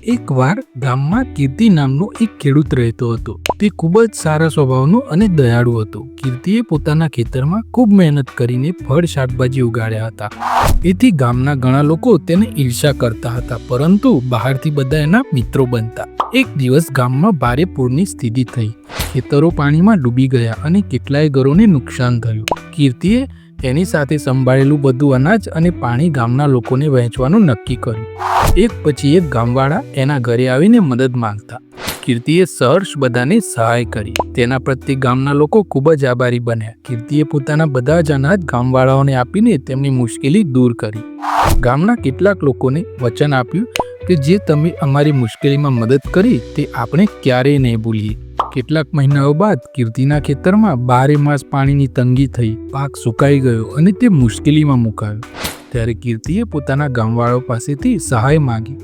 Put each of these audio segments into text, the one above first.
એકવાર ગામમાં કીર્તિ નામનો એક ખેડૂત રહેતો હતો. તે ખૂબ જ સારા સ્વભાવનો અને દયાળુ હતો. કીર્તિએ પોતાના ખેતરમાં ખૂબ મહેનત કરીને ફળ શાકભાજી ઉગાડ્યા હતા. એથી ગામના ઘણા લોકો તેને ઈર્ષ્યા કરતા હતા, પરંતુ બહારથી બધા એના મિત્રો બનતા. એક દિવસ ગામમાં ભારે પૂરની સ્થિતિ થઈ. ખેતરો પાણીમાં ડૂબી ગયા અને કેટલાય ઘરોને નુકસાન થયું. કીર્તિએ તેની સાથે સંભાળેલું બધું અનાજ અને પાણી ગામના લોકોને વહેંચવાનું નક્કી કર્યું. એક પછી એક ગામવાળા એના ઘરે આવીને મદદ માંગતા. કીર્તિએ સહર્ષ બધાને સહાય કરી. તેના પ્રત્યે ગામના લોકો ખૂબ જ આભારી બન્યા. કીર્તિએ પોતાના બધા જ અનાજ ગામવાળાઓને આપીને તેમની મુશ્કેલી દૂર કરી. ગામના કેટલાક લોકોને વચન આપ્યું કે જે તમે અમારી મુશ્કેલીમાં મદદ કરી તે આપણે ક્યારેય નહીં ભૂલીએ. કેટલાક મહિનાઓ બાદ કીર્તિના ખેતરમાં 12 માસ પાણીની તંગી થઈ. પાક સુકાઈ ગયો અને તે મુશ્કેલીમાં મુકાયો. ત્યારે કીર્તિએ પોતાના ગામવાળાઓ પાસેથી સહાય માંગી.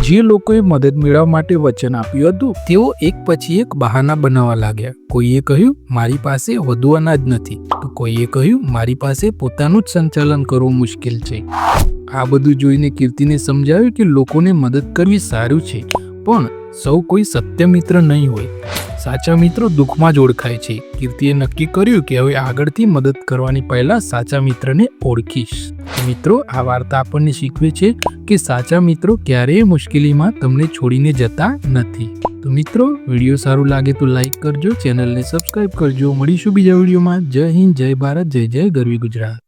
જે લોકોએ મદદ મેળવવા માટે વચન આપ્યું હતું તેઓ એક પછી એક બહાના બનાવવા લાગ્યા. કોઈએ કહ્યું મારી પાસે વધુ અનાજ નથી, તો કોઈએ કહ્યું મારી પાસે પોતાનું જ સંચાલન કરવું મુશ્કેલ છે. આ બધું જોઈને કીર્તિને સમજાવ્યું કે લોકોને મદદ કરવી સારું છે, પણ સૌ કોઈ સત્ય મિત્ર નહીં હોય. સાચા મિત્રો દુઃખમાં જ ઓળખાય છે. કીર્તિએ નક્કી કર્યું કે હવે આગળથી મદદ કરવાની પહેલા સાચા મિત્રને ઓળખીશ. મિત્રો, આ વાર્તા આપણને શીખવે છે કે સાચા મિત્રો ક્યારેય મુશ્કેલીમાં તમને છોડીને જતા નથી. તો મિત્રો, વિડીયો સારું લાગે તો લાઈક કરજો, ચેનલને સબસ્ક્રાઈબ કરજો. મળીશું બીજા વિડીયોમાં. જય હિન્દ, જય ભારત, જય જય ગરવી ગુજરાત.